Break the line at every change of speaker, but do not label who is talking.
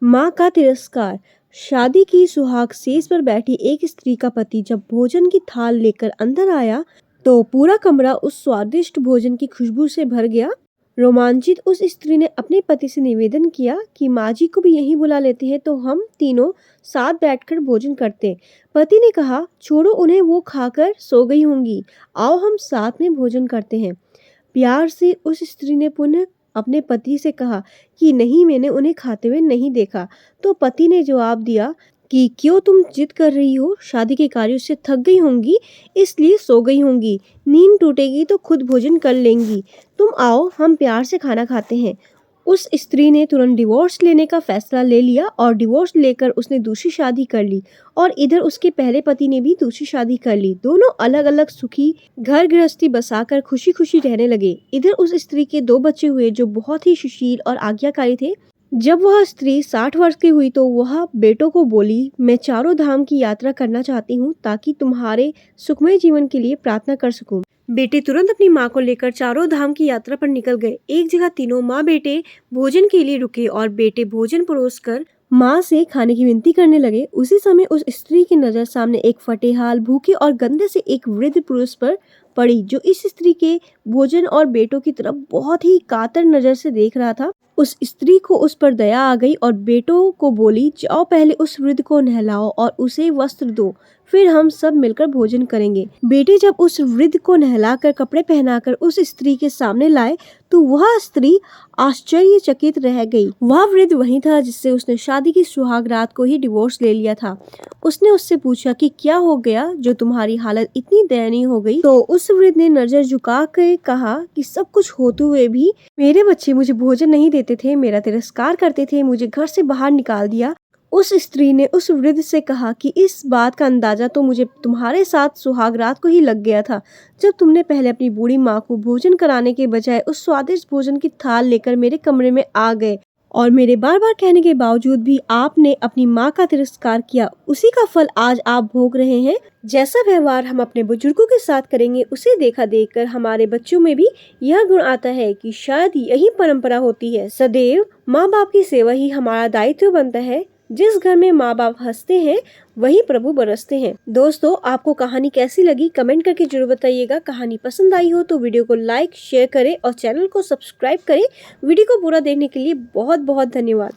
माँ का तिरस्कार। शादी की सुहाग सेज पर बैठी एक स्त्री का पति जब भोजन की थाल लेकर अंदर आया तो पूरा कमरा उस स्वादिष्ट भोजन की खुशबू से भर गया। रोमांचित उस स्त्री ने अपने पति से निवेदन किया कि माँ जी को भी यहीं बुला लेते हैं तो हम तीनों साथ बैठकर भोजन करते। पति ने कहा, छोड़ो उन्हें, वो खाकर सो गई होंगी, आओ हम साथ में भोजन करते हैं। प्यार से उस स्त्री ने पुनः अपने पति से कहा कि नहीं, मैंने उन्हें खाते हुए नहीं देखा। तो पति ने जवाब दिया कि क्यों तुम जिद कर रही हो, शादी के कार्यों से थक गई होंगी इसलिए सो गई होंगी, नींद टूटेगी तो खुद भोजन कर लेंगी, तुम आओ हम प्यार से खाना खाते हैं। उस स्त्री ने तुरंत डिवोर्स लेने का फैसला ले लिया और डिवोर्स लेकर उसने दूसरी शादी कर ली और इधर उसके पहले पति ने भी दूसरी शादी कर ली। दोनों अलग अलग सुखी घर गृहस्थी बसाकर खुशी खुशी रहने लगे। इधर उस स्त्री के 2 बच्चे हुए जो बहुत ही सुशील और आज्ञाकारी थे। जब वह स्त्री 60 वर्ष की हुई तो वह बेटों को बोली, मैं चारों धाम की यात्रा करना चाहती हूँ ताकि तुम्हारे सुखमय जीवन के लिए प्रार्थना कर सकूं। बेटे तुरंत अपनी माँ को लेकर चारों धाम की यात्रा पर निकल गए। एक जगह तीनों माँ बेटे भोजन के लिए रुके और बेटे भोजन परोसकर माँ से खाने की विनती करने लगे। उसी समय उस स्त्री की नजर सामने एक फटेहाल, भूखे और गंदे से एक वृद्ध पुरुष पर पड़ी जो इस स्त्री के भोजन और बेटों की तरफ बहुत ही कातर नजर से देख रहा था। उस स्त्री को उस पर दया आ गई और बेटों को बोली, जाओ पहले उस वृद्ध को नहलाओ और उसे वस्त्र दो, फिर हम सब मिलकर भोजन करेंगे। बेटे जब उस वृद्ध को नहलाकर कपड़े पहनाकर उस स्त्री के सामने लाए तो वह स्त्री आश्चर्यचकित रह गई। वह वृद्ध वही था जिससे उसने शादी की सुहाग रात को ही डिवोर्स ले लिया था। उसने उससे पूछा कि क्या हो गया जो तुम्हारी हालत इतनी दयनीय हो गई। तो उस वृद्ध ने नजर झुका कर कहा कि सब कुछ होते हुए भी मेरे बच्चे मुझे भोजन नहीं देते थे, मेरा तिरस्कार करते थे, मुझे घर से बाहर निकाल दिया। उस स्त्री ने उस वृद्ध से कहा कि इस बात का अंदाजा तो मुझे तुम्हारे साथ सुहाग रात को ही लग गया था, जब तुमने पहले अपनी बूढ़ी माँ को भोजन कराने के बजाय उस स्वादिष्ट भोजन की थाल लेकर मेरे कमरे में आ गए और मेरे बार बार कहने के बावजूद भी आपने अपनी माँ का तिरस्कार किया। उसी का फल आज आप भोग रहे हैं। जैसा व्यवहार हम अपने बुजुर्गों के साथ करेंगे उसे देखा देखकर हमारे बच्चों में भी यह गुण आता है कि शायद यही परंपरा होती है। सदैव माँ बाप की सेवा ही हमारा दायित्व बनता है। जिस घर में माँ बाप हंसते हैं वही प्रभु बरसते हैं। दोस्तों, आपको कहानी कैसी लगी कमेंट करके जरूर बताइएगा। कहानी पसंद आई हो तो वीडियो को लाइक शेयर करें और चैनल को सब्सक्राइब करें। वीडियो को पूरा देखने के लिए बहुत बहुत धन्यवाद।